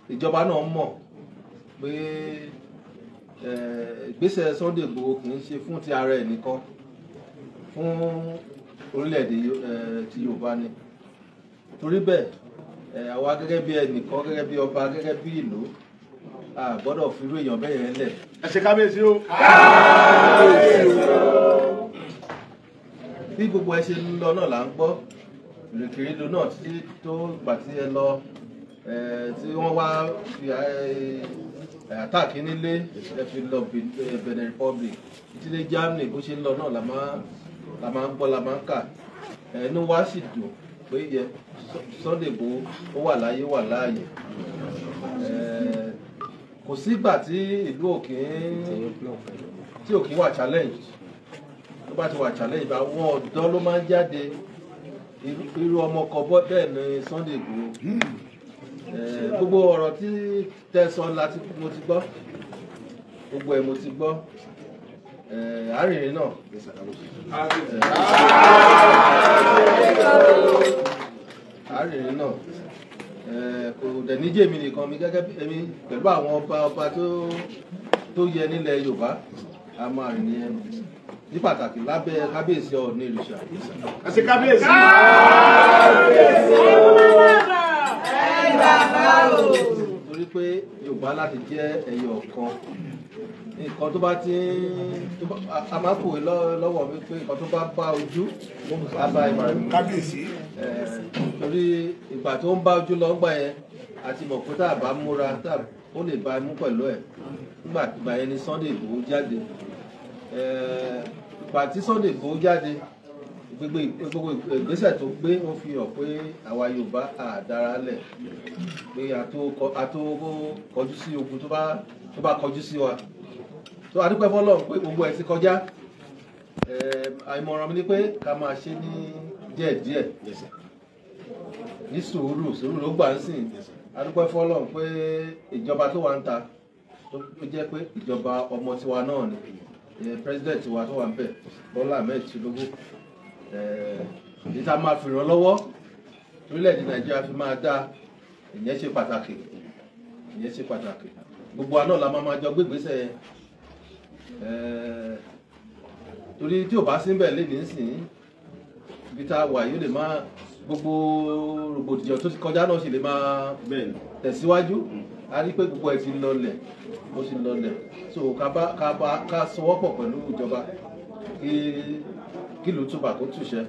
Speaker 5: Ìjọba náà mọ̀ pé ìgbésẹ̀ Sunday Igboho kì í ṣe fún ti ara ẹ̀ nìkan, fún orílẹ̀-èdè ti Yorùbá ni. Torí bẹ́ẹ̀ àwa gẹ́gẹ́ bí ẹnìkan, gẹ́gẹ́ bí ọba, gẹ́gẹ́ bí ìlú, a gbọ́dọ̀ fi irú èèyàn bẹ́ẹ̀ yẹn lẹ̀.
Speaker 1: Ẹ ṣe kábíyèsí o.
Speaker 5: Bí gbogbo ẹ ṣe ń lọ náà là ń gbọ́ ìrìnkèrindò náà títí tó gbà tí ẹ lọ tí wọ́n wá fi àtàkì nílé ẹ fi lọ Benin Republic títí dé Germany bó ṣe ń lọ náà la máa ń gbọ́ la máa ń kà. Inú wa sì dùn pé Sunday Igboho ó wà láyé wà láàyè. Kò sígbà tí ìlú òkè wà challenge. Tó bá ti wà challenge bá wọn ọ̀dọ́ ló máa ń jáde irú ọmọ kan bẹ́ẹ̀ ni Sunday Igboho. Gbogbo ọ̀rọ̀ tí tẹ̀sán mo ti gbọ́, gbogbo ẹ̀ mo ti gbọ́. Arìnrìn náà kò dẹ̀ ní jèmi nìkan mi gẹ́gẹ́ bí èmi pẹ̀lú àwọn ọba tó yẹ nílẹ̀ Yorùbá a máa rìn ní pàtàkì lábẹ́ kábíyèsí Ọọ̀ni Ìrìṣà.
Speaker 1: Ẹ ṣe kábíyèsí.
Speaker 5: Torí pé Yorùbá láti jẹ́ ẹyọ ọ̀kan, nǹkan tó bá ti a máa pòwe lọ́wọ́ mi pé nǹkan tó bá bá ojú á bá ìmọ̀
Speaker 2: Kábíyèsí.
Speaker 5: torí ìgbà tó ń bá ojú lọ gbà yẹn àti mọ̀ pé tá a bá múra ó lè bá imú pẹ̀lú ẹ̀. Nígbà yẹn ni Sunday Igboho jáde. Ìgbà tí Sunday Igboho jáde gbogbo ìgbésẹ̀ tó gbé ó fi hàn pé àwa Yorùbá àdára lẹ̀, pé a tó kọjú sí ogun tó bá kọjú sí wa. Tó adúpẹ́ fọ́lọ́run pé gbogbo ẹ̀ ti kọjá. Àìmọ̀ràn mi ni pé ká máa ṣe ní díẹ̀díẹ̀, ní sùúrù ló gbà ń sìn. Adúpẹ́ fọ́lọ́run pé ìjọba tó wà ń ta tó jẹ́ pé ìjọba ọmọ tiwa náà ni president wa tó wà ń bẹ̀ Bọ́lá Ahmed Tinubu. Ìta máa fi ràn lọ́wọ́ orílẹ̀-èdè Nàìjíríà fi máa dá ìyẹn ṣe pàtàkì. Gbogbo àná la máa jọ gbégbèsè yẹn. Torí tí ò bá sí bẹ́ẹ̀ lé nísìnyí ibi tá a wà yóò lè máa gbogbo rògbòdìyàn tó ti kọjá náà sì lè máa tẹ̀síwájú. A rí pé gbogbo ẹ̀ ti lọlẹ̀ so ká sọwọ́pọ̀ pẹ̀lú ìjọba kí ló túbà kó túṣẹ.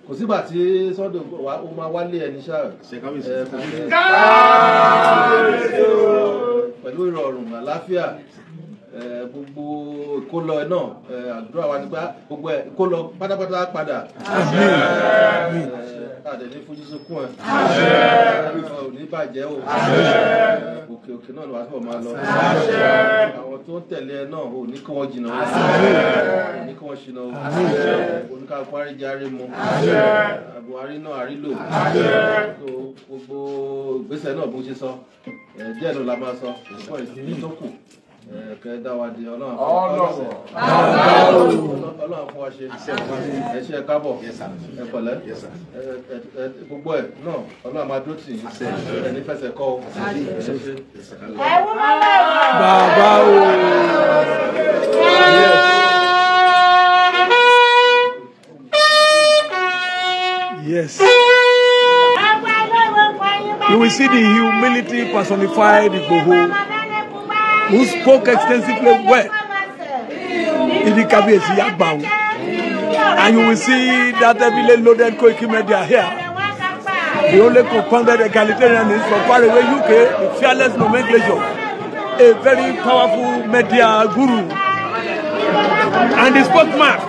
Speaker 5: Kò sígbà tí Sunday ó máa wálé ẹni ṣáà pẹ̀lú ìrọ̀rùn àláfíà. Gbogbo ìkólọ náà àdúrà wa nígbà gbogbo ìkólọ pátápátá padà. Àdẹ̀ ní fojú sunkún ẹ̀. Ò ní bàjẹ́ o. Òkè náà ló wá fọ̀ máa lọ. Àwọn tó ń tẹ̀lé ẹ náà ò ní kí wọ́n jìnnà o. Ò ní kí wọ́n ṣìnà o. Oníkàlùkù àríjáre mu. Buhari náà àrílò. Gbogbo ìgbésẹ̀ náà bó ṣe sọ díẹ̀ ló la máa sọ. Ìfọ̀ ìsinmi tó kù. Kẹ́ dá wa di Ọlọ́run fún wa ṣe. Ẹ ṣé ẹ káàbọ̀, ẹ pẹ̀lẹ́, gbogbo ẹ̀ náà Ọlọ́run máa dúró tì í, ẹni fẹsẹ̀ kọ́ o.
Speaker 4: Bàbá o. Yes. You will see the humility personified Igboho, who spoke extensively well. He Sidi Kabiyesi Agbawo. And you will see that heavily loaded Koiki Media here. The only compounded egalitarianist from far away UK, the fearless nomenclature, a very powerful media guru. And the spokesman,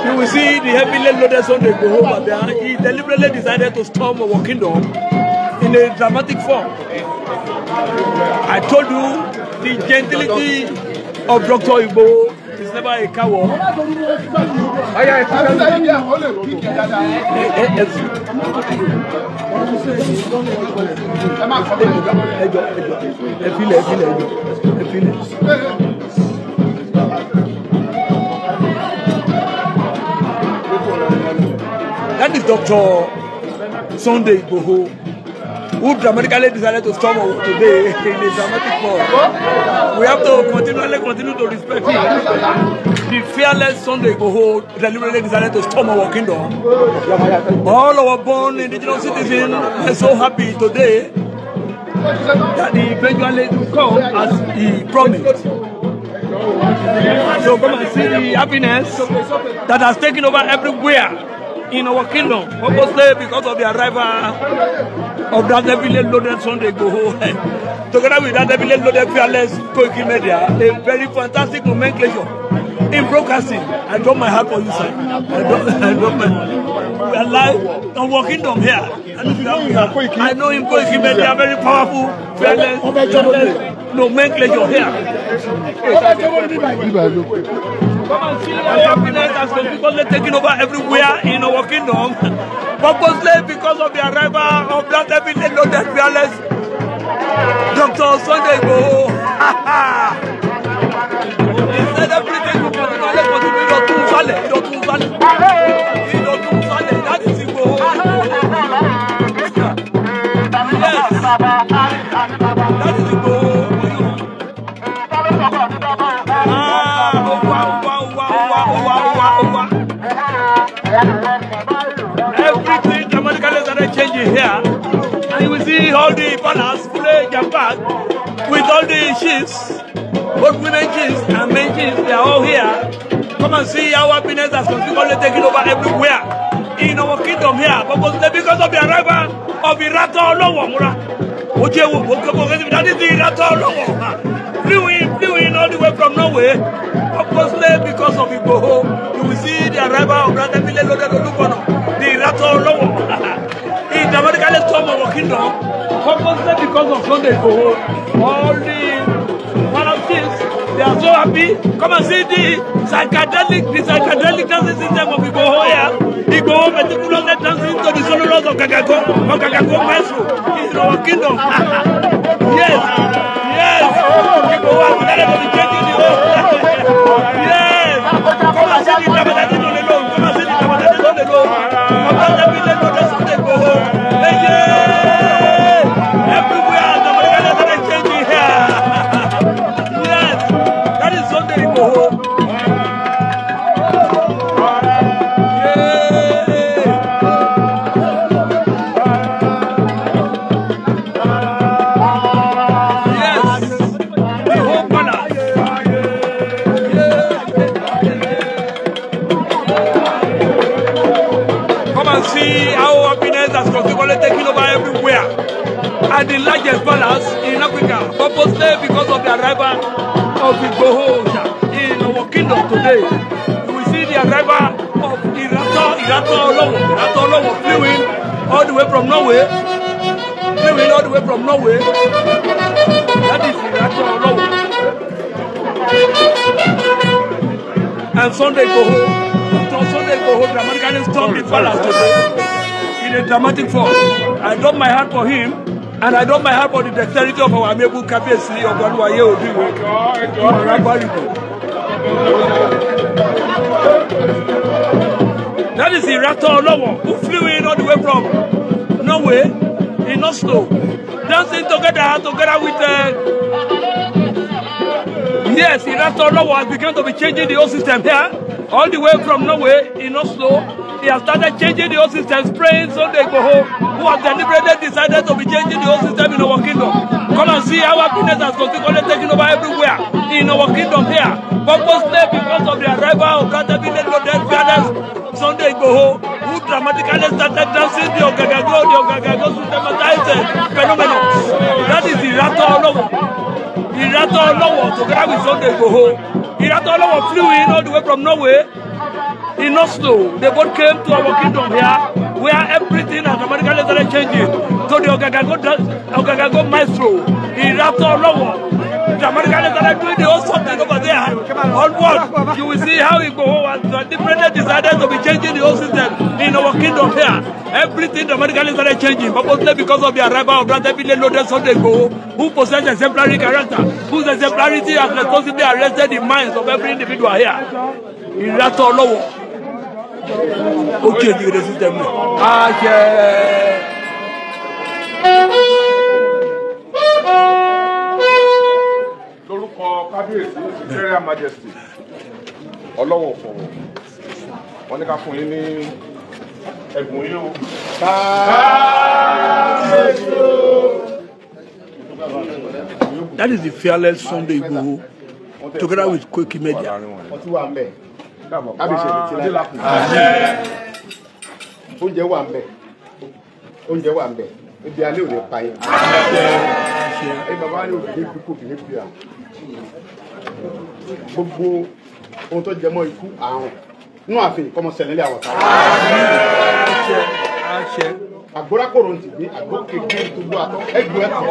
Speaker 4: you will see the heavily loaded Sunday Igboho over there. He deliberately decided to storm our kingdom in a dramatic form. I told you the gentility of Dr. Igboho is never a coward. That is Dr. Sunday Igboho, who dramatically decided to storm today in a dramatic form. We have to continue to respect him. The fearless Sunday Igboho deliberately decided to storm our kingdom. All our born indigenous citizens are so happy today that he eventually come as he promised. So come and see the happiness that has taken over everywhere in our kingdom, purposely because of the arrival of that heavily loaded Sunday Igboho, together with that heavily loaded fearless Koiki Media, a very fantastic nomenclature in broadcasting. I drop my heart for you, sir. I drop my heart. We are live on our kingdom here. I know him, Koiki Media, very powerful, fearless nomenclature here. Come and see our happiness as people are taking over everywhere in our kingdom, purposely because of the arrival of that heavily loaded fearless Dr. Sunday Igboho. He said everything will continue. That is Igboho. Yes. That is Igboho. Everything dramatically started changing here, and you will see all the banners fully jam-packed with all the chiefs, both women chiefs and men chiefs. They are all here. Come and see how happiness has consequently taken over everywhere in our kingdom here, because of the arrival of Irato Olowomura. That is the Irato Olowomura. Flew in all the way from Norway, purposely because of Igboho. You will see the arrival of Brother Mille Loaded Olukono, the Irato Olowomura. He dramatically stormed our kingdom, purposely because of Sunday Igboho. All the chiefs, they are so happy. Come and see the psychedelic dancing system of Igboho here. Igboho meticulously dancing to the solos of Kagago Maestro in our kingdom. Yes. Igboho has decided to be changing the whole. Yes. Come and see the Tabatati on the low. Come and see the Tabatati on the low. Come and see the Tabatati on the low. Everywhere the Tabatati are changing here. Yes. That is Sunday Igboho. Taking over everywhere, and the largest palace in Africa, purposely because of the arrival of Igboho in our kingdom today. You will see the arrival of Irato Olowo flew in all the way from Norway. That is Irato Olowo. And Sunday Igboho dramatically stormed the palace today in a dramatic form. I drop my heart for him, and I drop my heart for the dexterity of our amiable Kabiyesi of Oluwaye Odiwo. That is Irato Olowo, who flew in all the way from Norway in Oslo, dancing together with yes, Irato Olowo has begun to be changing the whole system here, all the way from Norway in Oslo. He has started changing the whole system, spraying Sunday Igboho, who has deliberately decided to be changing the whole system in our kingdom. Come and see how happiness has consequently taken over everywhere in our kingdom here. Purposely because of the arrival of Brother Biden Lodel Fairness Sunday Igboho, who dramatically started dancing the Ogagago systematized phenomenon. That is Irato Olowo. Irato Olowo together with Sunday Igboho. Irato Olowo flew in all the way from Norway. In Oslo, they both came to our kingdom here, where everything has dramatically started changing. So the Ogagago maestro, Irato Olowo, dramatically started doing the whole something over there. Onward, you will see how Igboho was differently decided to be changing the whole system in our kingdom here. Everything dramatically started changing, purposely because of the arrival of Brother Biden Lodel Sunday Igboho, who possesses exemplary character, whose exemplarity has responsibly arrested the minds of every individual here. Irato Olowo. Okay, the system.
Speaker 2: Lórúkọ kábíyèsí Imperial Majesty Ọlọ́wọ̀ fọ̀wọ̀ wọ́n ní ká fún yín ní ẹ̀bùn yín o.
Speaker 4: That is the fearless Sunday Igboho, together with Koiki Media.
Speaker 1: Ọtí wà ń bẹ̀. Kábíyèsí ti láyé. Oúnjẹ wà ń bẹ̀. Oúnjẹ wà ń bẹ̀. Ibi alẹ́ ò lè pa yín. Ẹ bàbá yóò fi ní kúkú fi ní fi à. Gbogbo ohun tó jẹ mọ́ ikú àrùn nínú ààfin kọ́mọ ṣẹlẹ̀ lé àwọn táwọn. Àgbórákòrò ń ti gbé àgbókèké tó gbó àtọ́ ẹgbẹ́ ẹ̀kọ́.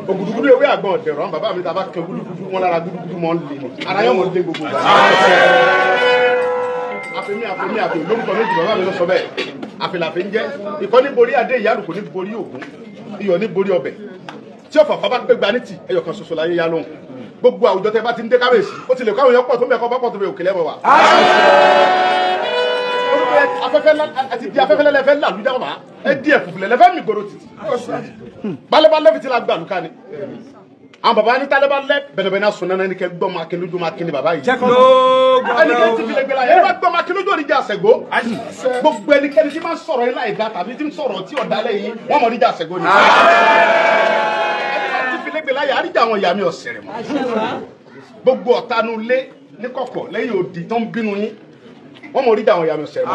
Speaker 1: Ògùdùgùdù ewé àgbọn ọ̀dẹ̀rọ̀ bàbá mi ta bá kẹ gúdúgúdú wọn lára gúdúgúdú mọ́ ń lè ní. Ara yóò mọ̀ lé gbogbo ìgbà. Àfẹ́mí lórúkọ méjì bàbá mi ló sọ bẹ́ẹ̀. Àfẹ́làfẹ́ ń jẹ́ ìkọ́ ní borí adé ìyá àlùkò ní borí ògún iyọ̀ ní borí ọbẹ̀ tí ọ̀fà bàbá pé gba ní tì ẹyọ kan ṣoṣo láyé yá lóhùn gbogbo àwùjọ tẹ bá ti ń dé kábíyèsí ó ti lè káwọn èèyàn pọ̀ tó mẹ́kọ́ bá pọ̀ tó bẹ òkèlè mọ̀ wá. Afẹ́fẹ́ lẹ́lẹ́fẹ́ làlújá wà ẹ díẹ̀ fùfùlẹ̀ lẹ́fẹ́ mi gbòòrò títì balẹ̀balẹ̀ fi ti la gbà lùkà ni àwọn bàbá ní tálẹ́ bá lẹ́ bẹ̀rẹ̀ náà sùn náà ní kẹ́ gbọ́ máa kí lójú máa kí ni bàbá yìí. ẹnikẹ́ni ti fi lè gbéra yẹn bá gbọ́ máa kí lójú òrìjà àṣẹ̀gbó gbogbo ẹnikẹ́ni tí máa ń sọ̀rọ̀ yín láì dá tàbí tí ń sọ̀rọ̀ tí ọ̀dà lẹ́yìn wọ́n mọ̀ òrìjà àṣẹ̀gbó ni. ẹnikẹ́ni ti fi lè gbéra yẹn àríjà àwọn ìyá mi ọ̀sẹ̀ rẹ̀ mọ́ gbogbo ọ̀tanu lé ní kọ̀kọ̀ lẹ́yìn òdì tó ń bínú yín wọ́n mọ̀ òrìjà àwọn ìyá mi ọ̀sẹ̀ rẹ̀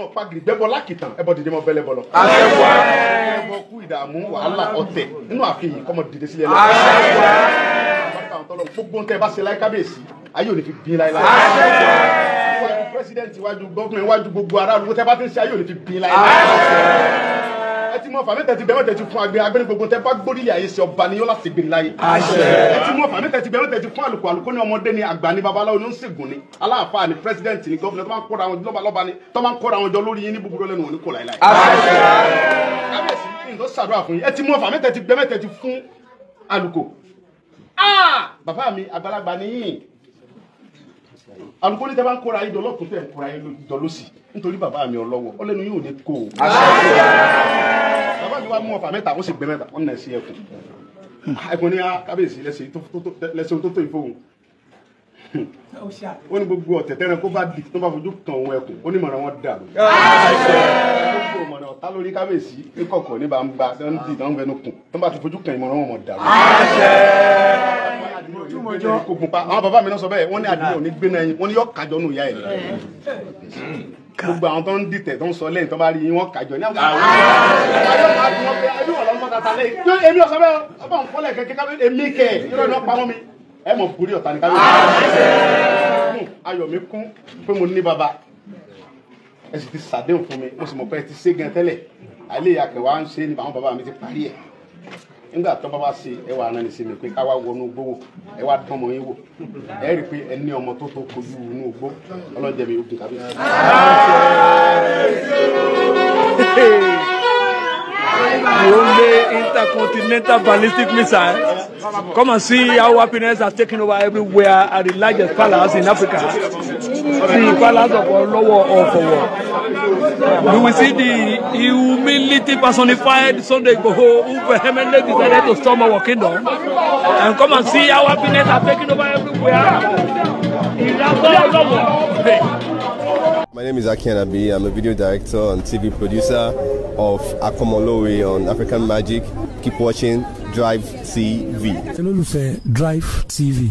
Speaker 1: mọ́ pagiri bẹbọ lákìtàn ẹbọ dìde mọ bẹlẹ bọlọ. ẹbọ kú ìdààmú wàhálà ọ̀tẹ̀ nínú àfihàn kọmọ dìde sílẹ̀ lọ. gbogbo ń tẹ bá ṣe láì kábíyèsí ayé ò ní fi bí láì láì. iwájú pírẹsidẹ́ǹtì iwájú gọ́fúnmẹ̀ iwájú gbogbo aráàlú tẹ bá ti ń ṣe ayé ò ní fi bí láì láì. ẹ ti mọ fàmítẹ ti bẹ̀rẹ̀ ti fún agbẹni gbogbo tẹ bá gbórí ayé ṣe ọba ni yóò láti gbé láyé. ẹ ti mọ fàmítẹ ti bẹ̀rẹ̀ ti fún àlùkò àlùkò ní ọmọdé ni àgbà ni babaláwo ní ó ń ṣègùn ni aláàfáà ni pírẹsidẹ́ǹtì ni gọ́fúnmẹ̀ tó máa ń kóra àwọn lọ́balọ́ba ni tó máa ń kóra àwọn jọ lórí yín ní búburú lẹ́nu òní kò láíláí. kábíyèsí ní ìlú ṣàdúrà fún yín ẹ ti mọ fàmítẹ ti bẹ̀rẹ̀ ti fún àlùkò. bàbá mi àgbàlagbà ni yín àlùkò ní tẹ bá ń kóra yín jọ lọ́kùn tẹ̀ ń kóra yín jọ lọ́sì nítorí bàbá mi Ọlọ́wọ̀ ó lẹ́nu yóò ní kó o. bàbá mi wá mú ọfà mẹ́ta ó sì gbé mẹ́ta wọ́n nà sí ẹkùn ẹkùn ní kábíyèsí lẹ́sẹ̀ tó tó ìfowó ó ní gbogbo ọ̀tẹ̀ tẹ́rẹ kó bá di tó bá fojú kan òun ẹkùn ó ní mọ̀ràn wọn dàrú. gbogbo mọ̀ràn ọ̀tá lórí kábíyèsí ní kọ̀kọ̀ ní bá ń gba tó ń di tó ń fẹnu kùn tó bá ti fojú kan ìmọ̀ràn wọn mọ̀ dàrú. àwọn bàbá mi náà sọ bẹ́ẹ̀ wọ́n ní àdúgbò ní gbéná ẹyin wọ́n ní yọ kájọ nù ìyá ẹ̀ gbogbo àwọn tó ń dìtẹ̀ tó ń sọ lẹ́yìn tó bá rí yín wọ́n kájọ ní àwọn èmi ọ̀sán bẹ́ẹ̀ ọba ń kọ́lẹ̀ kẹ́kẹ́ èmi kẹ́ ìrọ̀ ní ọ̀pá mọ́ mi ẹ mọ̀ borí ọ̀tá ní kábíyèsí ayọ̀ mi kún pé mo ní baba ẹ sì ti ṣàdéhùn fún mi mo sì mọ̀ pé ẹ ti ṣe gan tẹ́lẹ̀ àìlè àkẹwà ń ṣe ní àwọn bàbá mi ti parí ẹ̀ nígbà tó bá wá sí ẹ wà náà ní sí mi pé ká wá wọnú gbówó ẹ wá dán ọmọ yín wò ẹ rí i pé ẹ ní ọmọ tó tó kojú inú gbó ọlọ́jẹ̀ mi ogun kábíyèsí.
Speaker 4: The only intercontinental ballistic missile. Come and see how happiness has taken over everywhere at the largest palace in Africa. The palace of Olowo of Owo. You will see the humility personified Sunday Igboho who vehemently decided to storm our kingdom. And come and see how happiness has taken over everywhere. In Olowo.
Speaker 6: My name is Aki Anabi. I'm a video director and TV producer of Akomolowe on African Magic. Keep watching Drive TV.
Speaker 7: olólùfẹ́ Drive TV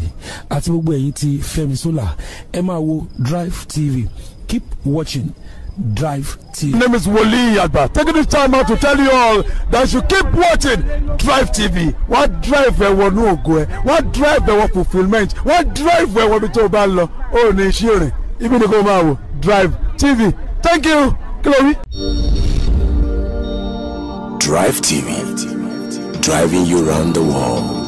Speaker 7: àti gbogbo ẹ̀yin tí Fẹ́mi Sola ẹ máa wo Drive TV. Keep watching Drive TV.
Speaker 8: My name is Wole Agba. Taking this time out to tell you all that you keep watching Drive TV. What drive ẹ̀wọ̀ ní ògo ẹ̀? What drive ẹ̀wọ̀ fulfilment? What drive ẹ̀wọ̀ bí tó bá lọ? Ó ní iṣẹ́ rẹ̀. Ibi ni kò máa wò Drive TV. Thank you. Chloe.
Speaker 9: Drive TV. Driving you around the world.